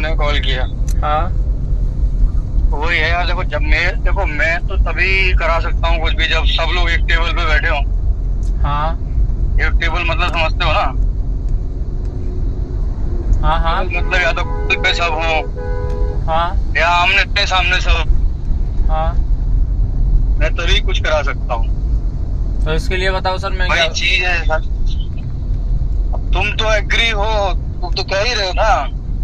उन्होंने कॉल किया। हाँ वही है यार, देखो मैं तो तभी करा सकता हूँ कुछ भी जब सब लोग एक टेबल पे बैठे हों। हाँ एक टेबल मतलब समझते हो ना? हाँ हाँ मतलब या तो टेबल पे सब हों हाँ या आमने सामने सब। हाँ। मैं तभी कुछ करा सकता हूँ। तो इसके लिए बताओ सर मैं वही क्या। चीज है सर। अब तुम तो एग्री हो, तुम तो कह ही रहे हो ना।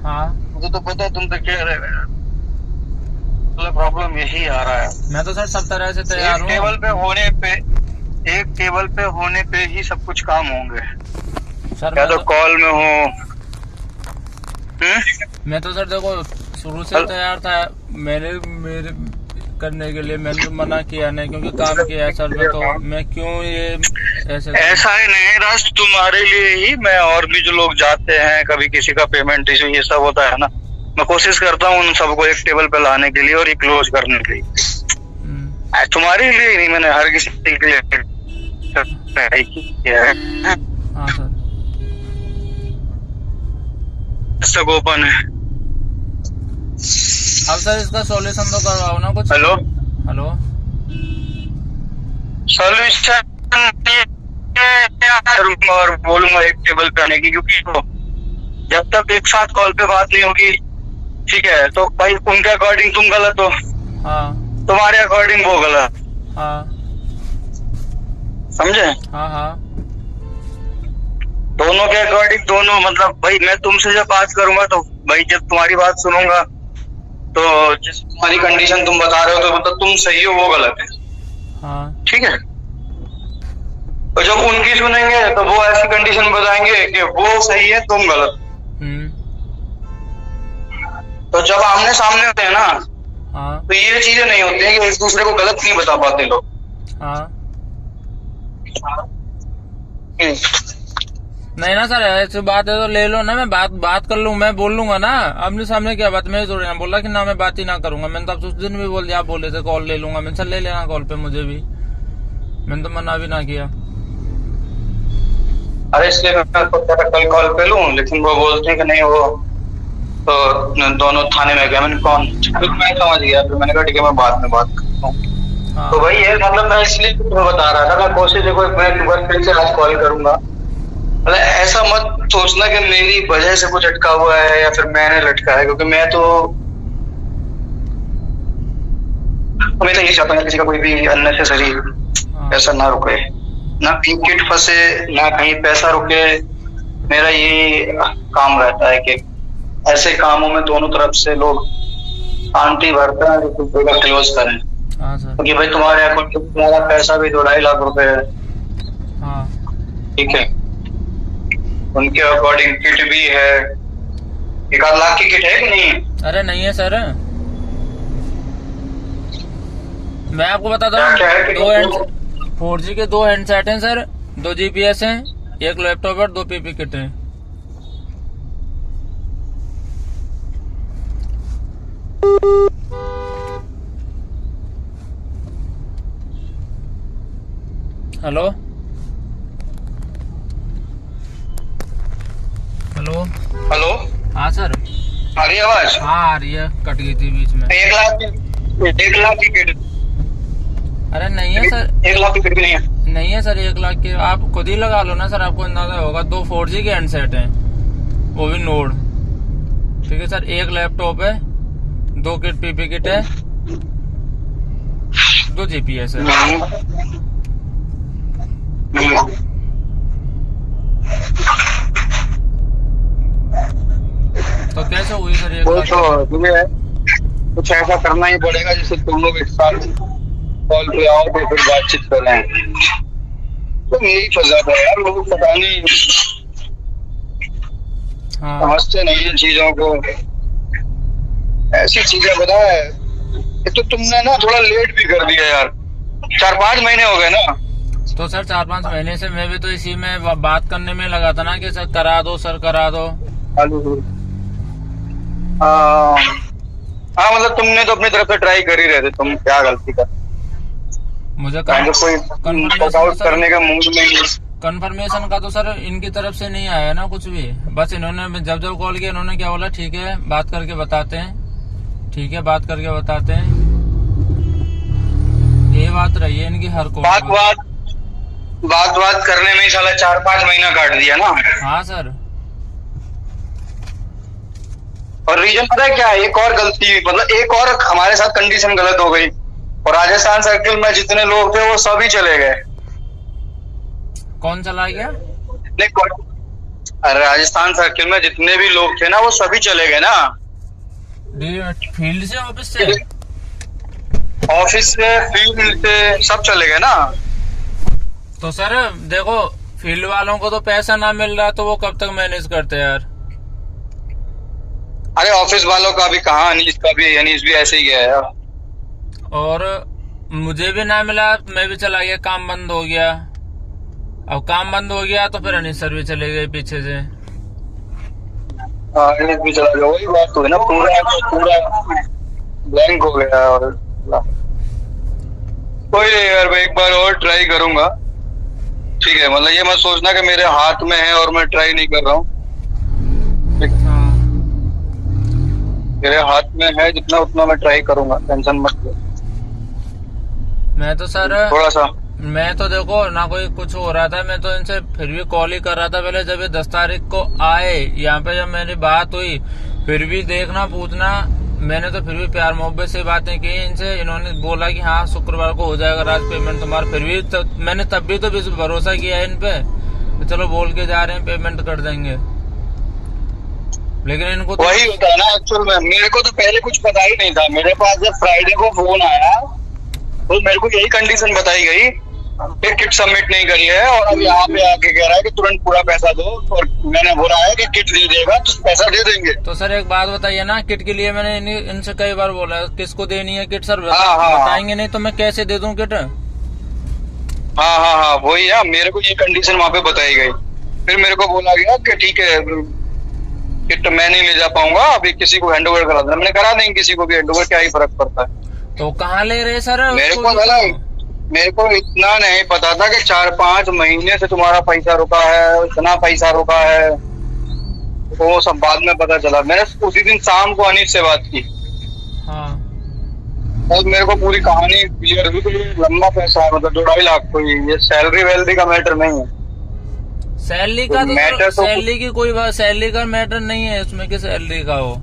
हाँ मुझे तो पता है तुम तो कह रहे हो। मतलब प्रॉब्लम यही आ रहा है। मैं तो सर सब तरह से तैयार एक हूँ। टेबल पे होने पे ही सब कुछ काम होंगे। सर या मैं तो तो कॉल में हो। मैं तो सर देखो शुरू से तैयार था। मेरे मेरे करने के लिए मैंने तो मना किया नहीं, क्योंकि काम किया है सर। मैं तो मैं क्यों ये ऐसे ऐसा ही नहीं राज, तुम्हारे लिए ही मैं और भी जो लोग जाते हैं, कभी किसी का पेमेंट इशू ये सब होता है ना, मैं कोशिश करता हूँ उन सबको एक टेबल पे लाने के लिए और ये क्लोज करने के लिए। तुम्हारे लिए ही नहीं, मैंने हर किसी के लिए ट्राई किया है। हाँ सर सब ओपन है। अब सर इसका सॉल्यूशन तो करवाओ ना कुछ। हेलो, हेलो सॉल्यूशन करूंगा और बोलूंगा एक टेबल पे आने की, क्योंकि जब तक एक साथ कॉल पे बात नहीं होगी, ठीक है, तो भाई उनके अकॉर्डिंग तुम गलत हो, हाँ तुम्हारे अकॉर्डिंग वो गलत। हाँ समझे? हाँ हाँ दोनों के अकॉर्डिंग दोनों, मतलब भाई मैं तुमसे जब बात करूंगा तो भाई जब तुम्हारी बात सुनूंगा तो जिस तुम्हारी कंडीशन तुम बता रहे हो तो मतलब तुम सही हो वो गलत है। हाँ ठीक है। और जब उनकी सुनेंगे तो वो ऐसी कंडीशन बताएंगे कि वो सही है तुम गलत। तो जब आमने सामने होते हैं ना, हाँ तो ये चीजें नहीं होती हैं कि एक दूसरे को गलत नहीं बता पाते लोग। हाँ। नहीं ना सर, ऐसी बात है तो ले लो ना, मैं बात कर लूँ, मैं बोल लूंगा ना आमने सामने। क्या बात, मैं थोड़ी ना बोला कि ना मैं बात ही ना करूंगा। मैंने तो आप उस दिन भी बोल दिया, आप बोले थे कॉल ले लूंगा। मैंने सर ले लेना कॉल पे, मुझे भी मैंने तो मना भी ना किया। अरे इसलिए मैं कल कॉल पे लूं, लेकिन वो बोलते हैं कि नहीं वो तो दोनों थाने में गए। मैंने कौन, फिर मैं समझ गया, फिर मैंने कहा ठीक है मैं बाद में बात करता हूँ। हाँ। तो भाई ये मतलब मैं इसलिए तुम्हें बता रहा था, मैं कोशिश देखो मैं फिर से आज कॉल करूंगा। मतलब ऐसा मत सोचना कि मेरी वजह से कुछ अटका हुआ है या फिर मैंने लटका है, क्योंकि मैं तो हमेशा ये चाहता हूँ किसी का कोई भी अननेसेसरी पैसा ना रुके, ना किट फंसे, ना कहीं पैसा रुके। मेरा ये काम रहता है कि ऐसे कामों में दोनों तरफ से लोग शांति भरते हैं, क्लोज करें। हाँ सर। क्योंकि भाई तुम्हारे अकाउंट में तुम्हारा पैसा भी 2-2.5 लाख रुपए है। हाँ ठीक है, उनके अकॉर्डिंग किट भी है। 1 लाख की किट है कि नहीं? अरे नहीं है सर, मैं आपको बताता हूँ। 4G के 2 हैंडसेट हैं सर, 2 GPS हैं, 1 लैपटॉप और 2 PP किट हैं। हेलो हेलो हेलो, हाँ सर। आ रही आवाज? हाँ आ रही है, कट गई थी बीच में। 1 लाख की किट? अरे नहीं है सर, 1 लाख की किट भी नहीं है। नहीं है सर। 1 लाख के आप खुद ही लगा लो ना सर, आपको अंदाजा होगा। 2 4G के हैंडसेट हैं, वो भी नोड। ठीक है सर, 1 लैपटॉप है, 2 किट PP किट है, 2 GPS है। तो कैसे हुई सर 1 लाख? तो तुम्हें कुछ ऐसा करना ही पड़ेगा जिससे तुम लोग एक साथ कॉल पे आओ तो फिर बातचीत करें। तो यही फंसा था यार, लोग पता नहीं समझते नहीं है चीजों को। ऐसी चीजें पता है, तो तुमने ना थोड़ा लेट भी कर दिया यार। 4-5 महीने हो गए ना। तो सर 4-5 महीने से मैं भी तो इसी में बात करने में लगा था ना कि सर करा दो, सर करा दो। हाँ मतलब तुमने तो अपनी तरफ से ट्राई कर ही रहे थे, तुम क्या गलती कर। मुझे कोई आउट करने का मूड में कंफर्मेशन का तो सर इनकी तरफ से नहीं आया ना कुछ भी। बस इन्होंने जब जब कॉल किया इन्होंने क्या बोला, ठीक है बात करके बताते हैं, ठीक है बात करके बताते हैं। ये बात रही है इनकी हर कॉल। बात करने में ही साला 4-5 महीना काट दिया ना। हाँ सर। और रीजन पता है क्या है, एक और गलती, मतलब एक और हमारे साथ कंडीशन गलत हो गई, और राजस्थान सर्किल में जितने लोग थे वो सभी चले गए। कौन चला गया? अरे राजस्थान सर्किल में जितने भी लोग थे ना वो सभी चले गए ना। फील्ड से, ऑफिस से? ऑफिस से, फील्ड से सब चले गए ना। तो सर देखो, फील्ड वालों को तो पैसा ना मिल रहा तो वो कब तक मैनेज करते यार। अरे ऑफिस वालों का भी कहाँ, अनीस का भी, अनीस भी ऐसे ही गया है। और मुझे भी ना मिला, मैं भी चला गया, काम बंद हो गया। अब काम बंद हो गया तो फिर अनीस सर भी चले गए पीछे से। अनीस भी चला गया, वही बात तो है ना, पूरा ब्लैंक हो गया। और कोई नहीं यार, मैं एक बार और ट्राई करूंगा, ठीक है। मतलब ये मत सोचना कि मेरे हाथ में है और मैं ट्राई नहीं कर रहा हूँ। मेरे हाथ में है जितना उतना मैं ट्राई करूंगा, टेंशन मत लो। मैं तो सर थोड़ा सा, मैं तो देखो ना कोई कुछ हो रहा था, मैं तो इनसे फिर भी कॉल ही कर रहा था पहले। जब ये 10 तारीख को आए यहाँ पे, जब मेरी बात हुई, फिर भी देखना पूछना, मैंने तो फिर भी प्यार मोहब्बत से बातें की इनसे। इन्होंने बोला कि हाँ शुक्रवार को हो जाएगा राज पेमेंट तुम्हारा। फिर भी मैंने तब भी तो भरोसा किया इन पे, तो चलो बोल के जा रहे हैं पेमेंट कर देंगे, लेकिन इनको तो वही होता है ना एक्चुअल में। मेरे को तो पहले कुछ पता ही नहीं था। मेरे पास जब फ्राइडे को फोन आया तो मेरे को यही कंडीशन बताई गई कि किट सबमिट नहीं करी है, और अब यहाँ पे आके कह रहा है कि तुरंत पूरा पैसा दो। और मैंने बोला है कि किट दे देगा तो पैसा दे देंगे। तो सर एक बात बताइए ना, किट के लिए मैंने इनसे कई बार बोला किसको देनी है किट सर, हाँ। बताएंगे नहीं तो मैं कैसे दे दूं किट? हाँ वही है। मेरे को ये कंडीशन वहाँ पे बताई गई, फिर मेरे को बोला गया कि ठीक है किट मैं नहीं ले जा पाऊंगा, अभी किसी को हैंड ओवर करा देना। मैंने करा देंगे किसी को भी हैंड ओवर, क्या ही फर्क पड़ता है। तो कहाँ ले रहे सर? मेरे को इतना नहीं पता था कि 4-5 महीने से तुम्हारा पैसा रुका है, इतना पैसा रुका है, तो वो सब बाद में पता चला। मैंने उसी दिन शाम को अनीस से बात की। हाँ। और मेरे को पूरी कहानी क्लियर हुई कि लंबा पैसा है, मतलब 2-2.5 लाख। कोई ये सैलरी वैलरी का मैटर नहीं है। सैलरी का तो सैलरी की कोई बात, सैलरी का मैटर नहीं है उसमें कि सैलरी का हो।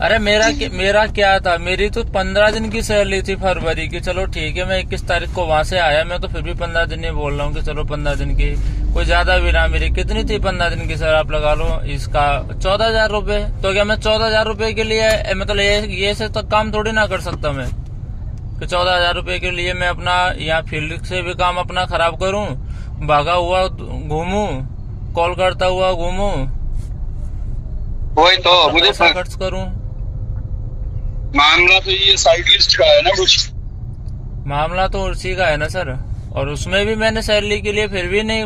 अरे मेरा क्या था, मेरी तो 15 दिन की सैलरी थी फरवरी की। चलो ठीक है, मैं 21 तारीख को वहां से आया, मैं तो फिर भी 15 दिन ही बोल रहा हूँ कि चलो 15 दिन की, कोई ज्यादा भी ना। मेरी कितनी थी 15 दिन की सर, आप लगा लो इसका 14,000 रुपए। तो क्या मैं 14,000 रुपए के लिए, मतलब ये से तो काम थोड़ी ना कर सकता मैं कि 14,000 रुपए के लिए मैं अपना यहाँ फील्ड से भी काम अपना खराब करूँ, भागा हुआ घूमू, कॉल करता हुआ घूमू, वही तो मुझे खर्च करूँ। मामला तो ये साइड लिस्ट का है ना, कुछ मामला तो उसी का है ना सर। और उसमें भी मैंने सैलरी के लिए फिर भी नहीं,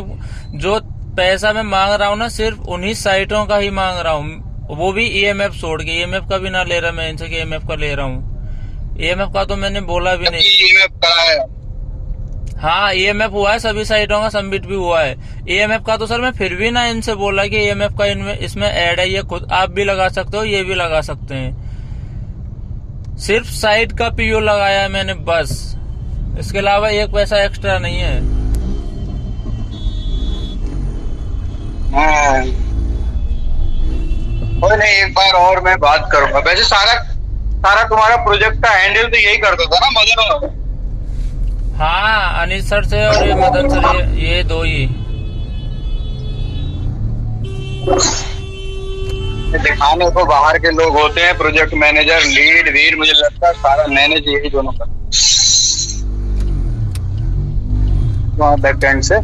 जो पैसा मैं मांग रहा हूँ ना सिर्फ उन्हीं साइटों का ही मांग रहा हूँ, वो भी ईएमएफ छोड़ के। ईएमएफ का भी ना ले रहा मैं इनसे कि ईएमएफ का ले रहा हूँ। ईएमएफ का तो मैंने बोला भी नहीं। ईएमएफ कराया, हाँ ईएमएफ हुआ है, सभी साइटों का सबमिट भी हुआ है। ईएमएफ का तो सर मैं फिर भी ना इनसे बोला कि ईएमएफ का इसमें ऐड है, ये खुद आप भी लगा सकते हो, ये भी लगा सकते हैं। सिर्फ साइट का पीओ लगाया है मैंने बस, इसके अलावा एक पैसा एक्स्ट्रा नहीं है। कोई नहीं, एक बार और मैं बात करूंगा। वैसे सारा तुम्हारा प्रोजेक्ट का हैंडल तो यही करता था ना, मदन? हाँ अनीस सर से और ये मदन सर, ये दो ही। दिखाने को बाहर के लोग होते हैं, प्रोजेक्ट मैनेजर, लीड वीड, मुझे लगता है सारा मैनेज यही दोनों का वहाँ बैक एंड से।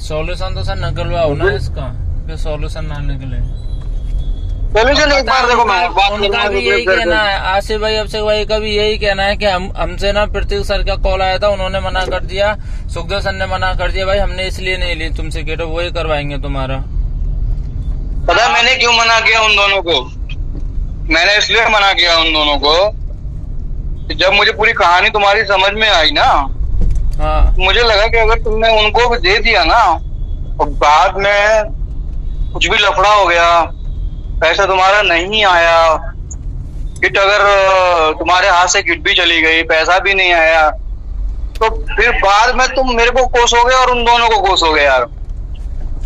सॉल्यूशन तो सर निकलवाओ ना इसका, कि सॉल्यूशन ना निकले। चलो एक बार देखो, मैं उनका भी यही कहना है, आसिफ भाई अभिषेक भाई का भी यही कहना है कि हमसे ना प्रतीक सर का कॉल आया था, उन्होंने मना कर दिया, सुखदेव सर ने मना कर दिया, भाई हमने इसलिए नहीं ली तुमसे किट, वही करवाएंगे तुम्हारा। पता है मैंने क्यों मना किया उन दोनों को? मैंने इसलिए मना किया उन दोनों को, जब मुझे पूरी कहानी तुम्हारी समझ में आई ना, हाँ मुझे लगा कि अगर तुमने उनको भी दे दिया ना और बाद में कुछ भी लफड़ा हो गया, पैसा तुम्हारा नहीं आया, किट अगर तुम्हारे हाथ से किट भी चली गई, पैसा भी नहीं आया, तो फिर बाद में तुम मेरे को कोसोगे और उन दोनों को कोसोगे यार।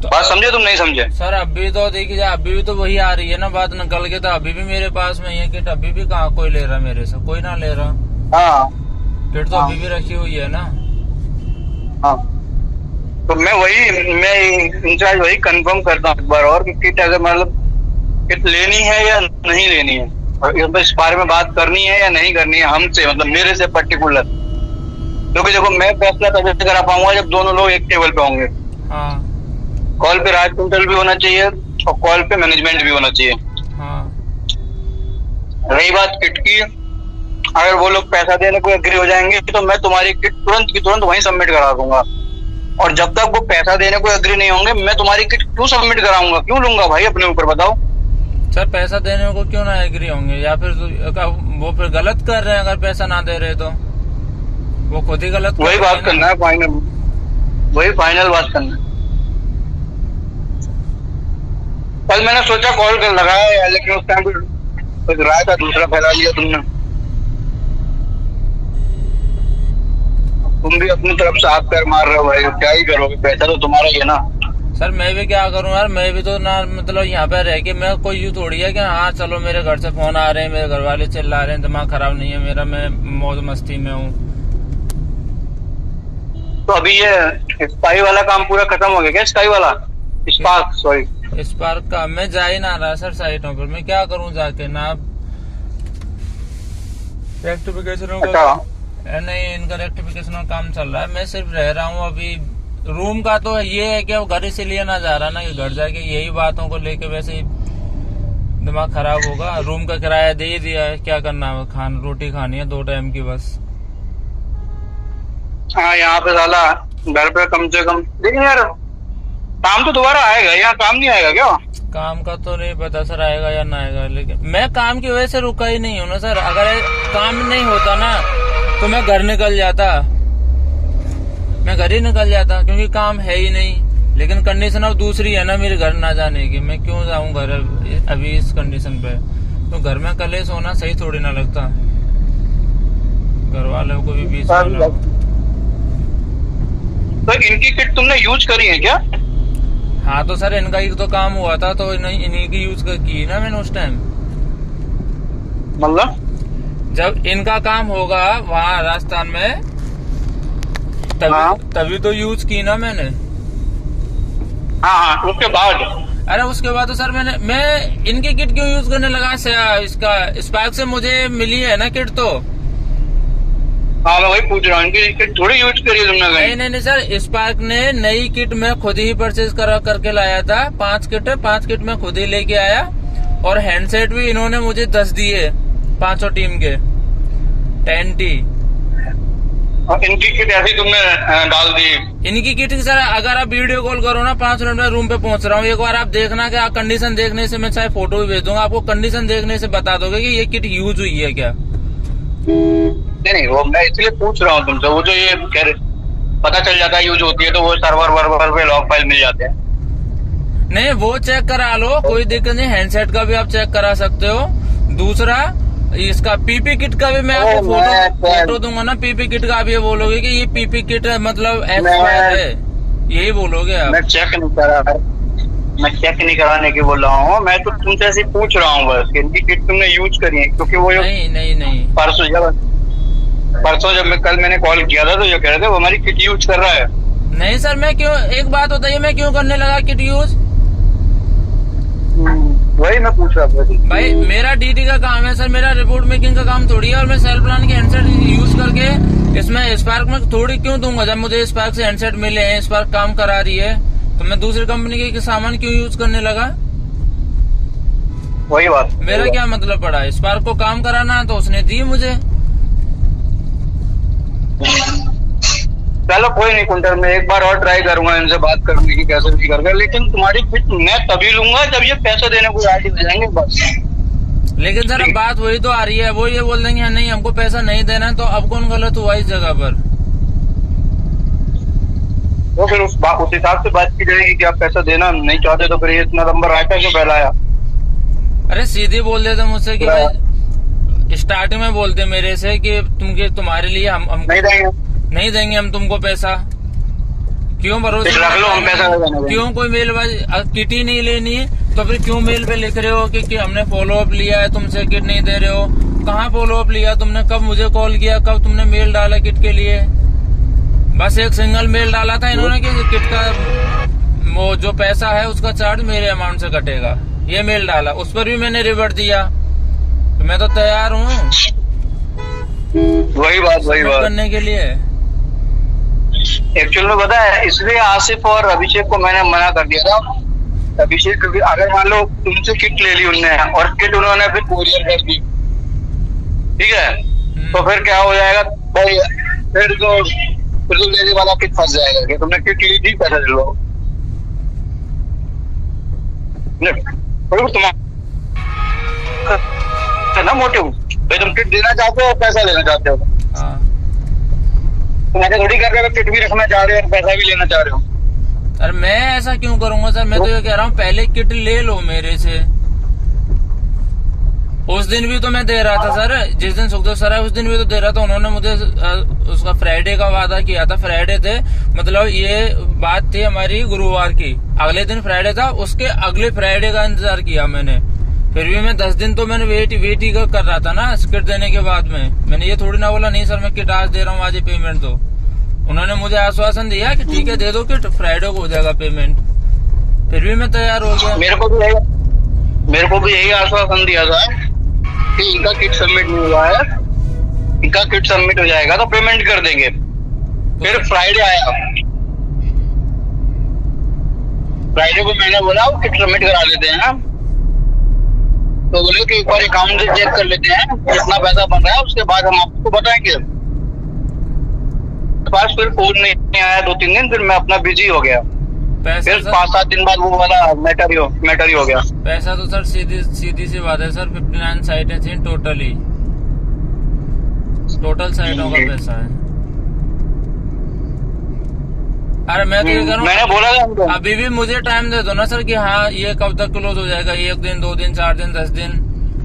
बात समझे तुम नहीं समझे? सर अभी तो देखिए अभी भी तो वही आ रही है ना बात निकल के, तो अभी भी मेरे पास में ये किट अभी भी कहाँ कोई ले रहा मेरे से, कोई ना ले रहा। हाँ किट तो अभी भी रखी हुई है ना। हाँ तो मैं इंचार्ज वही कंफर्म करता हूँ एक बार और कि किट अगर मतलब किट लेनी है या नहीं लेनी है, और इस बारे में बात करनी है या नहीं करनी है हमसे, मतलब मेरे से पर्टिकुलर। क्योंकि देखो मैं फैसला तभी करा पाऊंगा जब दोनों लोग एक टेबल पे होंगे। हाँ कॉल पे राज कुंटल भी होना चाहिए और कॉल पे मैनेजमेंट भी होना चाहिए। हाँ रही बात किट की, अगर वो लोग पैसा देने को एग्री हो जाएंगे तो मैं तुम्हारी किट तुरंत की तुरंत वहीं सबमिट करा दूंगा, और जब तक वो पैसा देने को एग्री नहीं होंगे मैं तुम्हारी किट क्यों सबमिट कराऊंगा, क्यों लूंगा भाई अपने ऊपर, बताओ। सर पैसा देने को क्यों ना एग्री होंगे, या फिर वो फिर गलत कर रहे हैं, अगर पैसा ना दे रहे तो वो खुद ही गलत वही बात करना है फाइनल, वही फाइनल बात करना है। कल मैंने सोचा कॉल कर लगाया यार, लेकिन उस टाइम कुछ राय था दूसरा फैला लिया तुमने। तुम भी अपनी तरफ से हाथ पैर मार रहे हो भाई, क्या ही करोगे, पैसा तो तुम्हारा ही है ना। सर मैं भी क्या करूं यार, मैं भी तो ना मतलब यहाँ पे रह के मैं कोई यूँ थोड़ी है कि हाँ चलो मेरे घर से फोन आ रहे हैं, मेरे घर वाले चिल्ला रहे हैं, दिमाग खराब नहीं है मेरा, मैं मौज मस्ती में हूँ। तो अभी ये स्काई वाला काम पूरा खत्म हो गया क्या? स्काई वाला स्पार्क, सॉरी स्पार्क का मैं जा ही ना रहा सर साइटों पर, मैं क्या करूं जाके ना रेक्टिफिकेशन का नहीं, इनका रेक्टिफिकेशन का काम चल रहा है, मैं सिर्फ रह रहा हूँ अभी। रूम का तो ये है कि घर इसीलिए ना जा रहा ना कि घर जाके यही बातों को लेके वैसे ही दिमाग खराब होगा। रूम का किराया दे ही दिया है, क्या करना है, रोटी खानी है 2 टाइम की बस। हाँ यहाँ पे साला घर पे कम से कम, लेकिन यार काम तो दोबारा आएगा, यहाँ काम नहीं आएगा क्या? काम का तो नहीं पता सर आएगा या ना आएगा, लेकिन मैं काम की वजह से रुका ही नहीं हूँ ना सर। अगर काम नहीं होता ना तो मैं घर निकल जाता, मैं घर ही निकल जाता, क्योंकि काम है ही नहीं। लेकिन कंडीशन अब दूसरी है ना मेरे घर ना जाने की, मैं क्यों जाऊं घर अभी इस कंडीशन पे, तो घर में कलेश होना सही थोड़ी ना लगता, घर वालों को भी बीच में। तो इनकी किट तुमने यूज करी है क्या? हाँ तो सर इनका ही तो काम हुआ था तो इन्हीं की यूज की ना मैंने उस टाइम। मतलब जब इनका काम होगा वहाँ राजस्थान में तभी तो यूज की ना मैंने। हाँ उसके बाद? अरे उसके बाद तो सर मैं इनकी किट क्यों यूज करने लगा, इसका स्पार्क से मुझे मिली है ना किट तो। हाँ मैं वही पूछ रहा हूँ, इनकी किट थोड़ी यूज करी है तुमने? नहीं सर, स्पार्क ने नई किट मैं खुद ही परचेज करके लाया था, 5 किट मैं खुद ही लेके आया, और हैंडसेट भी इन्होंने मुझे 10 दिए 500 टीम के 10T। और इनकी किट ऐसी तुमने डाल दी? इनकी किट सर अगर आप वीडियो कॉल करो ना 5 मिनट में रूम पे पहुंच रहा हूँ, एक बार आप देखना कि आप कंडीशन देखने से, मैं चाहे फोटो भी भेज दूंगा आपको, कंडीशन देखने से बता दोगे कि ये किट यूज हुई है क्या। नहीं वो मैं इसलिए पूछ रहा हूँ तुमसे, वो जो ये कह रहे पता चल जाता है यूज होती है तो वो सर्वर वर्वर पे लॉग फाइल मिल जाते हैं। नहीं वो चेक करा लो, कोई दिक्कत नहीं, हैंडसेट का भी आप चेक करा सकते हो। दूसरा इसका पीपी किट का भी मैं आपको फोटो दूंगा ना, पीपी किट का आप ये बोलोगे कि ये पीपी किट मतलब एक्सपायर है, यही बोलोगे आप। मैं चेक नहीं कराने की बोल रहा हूँ, मैं तो तुमसे ऐसे पूछ रहा हूँ बस, इनकी किट तुमने यूज करी है? क्योंकि वो नहीं परसों जब मैंने कॉल किया था तो ये कह रहे थे वो हमारी किट यूज कर रहा है। नहीं सर मैं क्यों, एक बात बताइए मैं क्यों करने लगा किट यूज? वही मैं पूछ रहा था भाई, मेरा डीटी का काम है सर, मेरा रिपोर्ट मेकिंग का काम थोड़ी है, और मैं सेल्फ प्लान के हैंडसेट यूज करके इसमें स्पार्क में थोड़ी क्यों दूंगा। जब मुझे स्पार्क से हैंडसेट मिले हैं, स्पार्क काम करा रही है, तो मैं दूसरी कंपनी के सामान क्यों यूज करने लगा? वही बात, मेरा क्या मतलब पड़ा, स्पार्क को काम कराना है तो उसने दी मुझे। चलो कोई नहीं कुंटल, मैं एक बार और ट्राई करूंगा इनसे बात करने की, कैसे भी करके, लेकिन तुम्हारी किट मैं तभी लूंगा जब ये पैसे देने को राजी हो जाएंगे बस। लेकिन सर अब बात वही तो आ रही है, वो ये बोल देंगे नहीं हमको पैसा नहीं देना है, तो अब कौन गलत हुआ इस जगह पर? तो फिर उस हिसाब से बात की जाएगी कि आप पैसा देना नहीं चाहते तो फिर ये इतना नंबर रायता क्यों फैलाया? अरे सीधे बोल देते मुझसे कि भाई स्टार्टिंग में बोलते मेरे से कि तुम्हारे लिए हम नहीं देंगे हम तुमको पैसा। क्यों भरोसा रख लो, हम पैसा क्यों कोई मेलबाजी किट ही नहीं लेनी है तो फिर क्यों मेल पे लिख रहे हो कि हमने फॉलो अप लिया है तुमसे, किट नहीं दे रहे हो? कहाँ फॉलो अप लिया तुमने? कब मुझे कॉल किया? कब तुमने मेल डाला किट के लिए? बस एक सिंगल मेल डाला था इन्होंने कि किट का वो जो पैसा है उसका चार्ज मेरे अमाउंट से कटेगा, ये मेल डाला। उस पर भी मैंने रिवर्ट दिया, तो मैं तो तैयार हूँ वही बात करने के लिए। एक्चुअल में पता है, इसलिए आसिफ और अभिषेक को मैंने मना कर दिया था। अभिषेक क्योंकि अगर मान लो तुमसे किट ले ली उनने और किट उन्होंने फिर कोरियर कर दी, ठीक है, तो फिर क्या हो जाएगा भाई? फिर तो लेने वाला किट फंस जाएगा कि तुमने किट ली थी, पैसा ले लो। तुम्हारा ना मोटिव भाई, तुम किट देना चाहते हो और पैसा लेना चाहते हो। तुम ऐसा थोड़ी कर रहे हो, किट भी रखना चाह रहे हो और पैसा भी लेना चाह रहे हो। अरे मैं ऐसा क्यों करूंगा सर? मैं तो ये कह रहा हूँ पहले किट ले लो मेरे से। उस दिन भी तो मैं दे रहा था सर, जिस दिन सुखदेव सर है उस दिन भी तो दे रहा था। उन्होंने मुझे उसका फ्राइडे का वादा किया था, फ्राइडे थे, मतलब ये बात थी हमारी गुरुवार की, अगले दिन फ्राइडे था, उसके अगले फ्राइडे का इंतजार किया मैंने। फिर भी मैं 10 दिन तो मैंने वेट ही कर रहा था ना किट देने के बाद में। मैंने ये थोड़ी ना बोला नहीं सर मैं किट आज दे रहा हूँ, आज ही पेमेंट दो। उन्होंने मुझे आश्वासन दिया कि ठीक है दे दो किट, फ्राइडे को हो जाएगा पेमेंट। फिर भी मैं तैयार हो गया। मेरे को भी यही आश्वासन दिया था कि इनका किट सबमिट नहीं हुआ है, इनका किट सबमिट हो जाएगा तो पेमेंट कर देंगे। फिर फ्राइडे आया, फ्राइडे को मैंने बोला वो किट सबमिट करा देते हैं, तो बोले कि एक बार अकाउंट से चेक कर लेते हैं कितना पैसा बन रहा है, उसके बाद हम आपको बताएंगे। पास फिर फोन नहीं आया 2-3 दिन, फिर मैं अपना बिजी हो गया। फिर 5-7 दिन बाद वो वाला मैटर ही हो गया। पैसा तो सर सीधी सी बात है सर, 59 साइटें थी टोटल साइटों का पैसा है। अरे मैं तो ये कह रहा हूँ, मैंने बोला था अभी भी मुझे टाइम दे दो ना सर कि हाँ ये कब तक क्लोज हो जाएगा, 1 दिन 2 दिन 4 दिन 10 दिन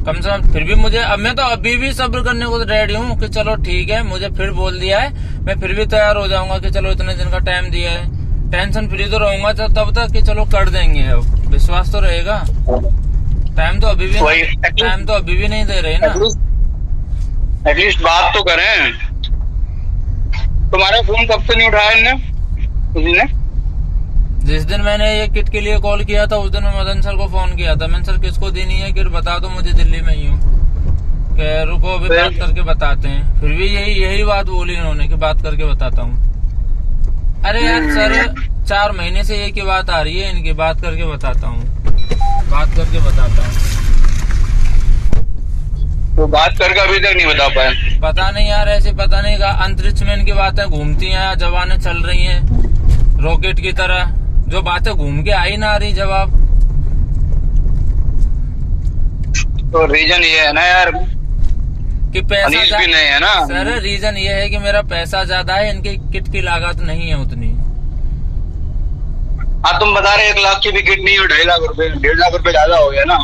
कम से कम। फिर भी मुझे अब मैं तो अभी भी सब्र करने को रेडी हूँ कि चलो ठीक है, मुझे फिर बोल दिया है, मैं फिर भी तैयार हो जाऊंगा कि चलो इतने दिन का टाइम दिया है, टेंशन फ्री तो रहूंगा तब तक कि चलो कर देंगे। अब विश्वास तो रहेगा। टाइम तो अभी भी नहीं दे रहे ना। एटलीस्ट बात तो करें। तुम्हारा फोन कब से नहीं उठाया इनने? किसी ने? जिस दिन मैंने ये किट के लिए कॉल किया था उस दिन मैं मदन सर को फोन किया था। मैंने सर किसको देनी है किट बता दो, मुझे दिल्ली में ही हूँ। रुको अभी बात करके बताते हैं। फिर भी यही बात बोली इन्होंने कि बात करके बताता हूँ। अरे यार सर 4 महीने से ये की बात आ रही है इनकी, बात करके बताता हूँ। तो बात करके अभी तक नहीं बता पाए। पता नहीं यार, ऐसे पता नहीं अंतरिक्ष में इनकी बातें घूमती हैं, जवानें चल रही हैं रॉकेट की तरह, जो बातें घूम के आई ना आ रही जवाब। तो रीजन ये है ना यार कि पैसा भी नहीं है ना सर। रीजन ये है कि मेरा पैसा ज्यादा है, इनकी किट की लागत नहीं है उतनी। हाँ तुम बता रहे 1 लाख की भी किट नहीं है, 2.5 लाख रुपए 1.5 लाख रुपए ज्यादा हो गया ना।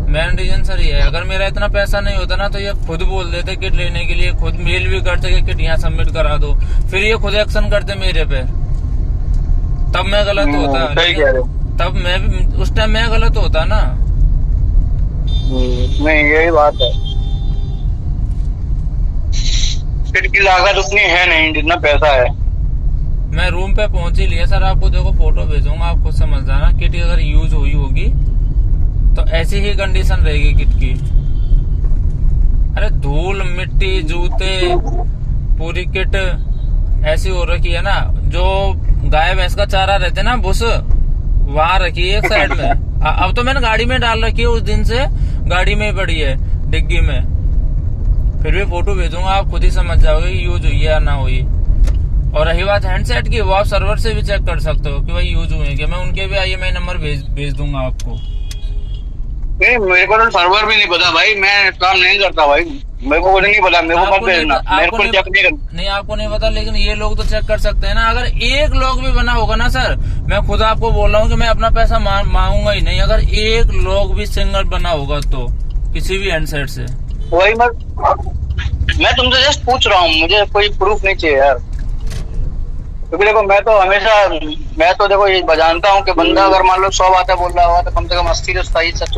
मेन रीजन सर ये है, अगर मेरा इतना पैसा नहीं होता ना तो ये खुद बोल देते किट लेने के लिए, खुद मेल भी करते कि किट यहाँ सबमिट करा दो, फिर ये खुद एक्शन करते मेरे पे, तब मैं गलत होता। तब मैं उस टाइम मैं गलत होता ना। नहीं यही बात है, किट की लागत उतनी है नहीं जितना पैसा है। मैं रूम पे पहुंच ही लिया सर, आपको देखो फोटो भेजूंगा, आप खुद समझ जाना। किट अगर यूज हुई होगी तो ऐसी ही कंडीशन रहेगी किट की। अरे धूल मिट्टी जूते पूरी किट ऐसी हो रखी है ना, जो गाय भैंस का चारा रहते ना भूस, वहां रखी है एक साइड में। अब तो मैंने गाड़ी में डाल रखी है, उस दिन से गाड़ी में ही पड़ी है डिग्गी में। फिर भी फोटो भेजूंगा, आप खुद ही समझ जाओगे यूज हुई है या ना हुई। और रही बात हैंडसेट की, वो आप सर्वर से भी चेक कर सकते हो कि भाई यूज हुए कि मैं उनके भी IMEI नंबर भेज दूंगा आपको। नहीं मेरे को तो सर्वर भी नहीं पता भाई, मैं काम नहीं करता भाई, मेरे को नहीं बोला, मेरे को मत आपको नहीं भेजना, मेरे आपको को चेक नहीं करना। नहीं आपको नहीं पता, लेकिन ये लोग तो चेक कर सकते हैं ना। अगर एक लोग भी बना होगा ना सर, मैं खुद आपको बोल रहा हूँ कि मैं अपना पैसा मांगूंगा ही नहीं। अगर एक लोग भी सिंगल बना होगा तो किसी भी हैंडसेट से, वही मैं तुमसे जस्ट पूछ रहा हूँ, मुझे कोई प्रूफ नहीं चाहिए यार। क्योंकि देखो मैं तो देखो ये जानता हूँ कि बंदा अगर मान लो 100 बातें बोल रहा होगा तो कम से कम 80 तो सही सच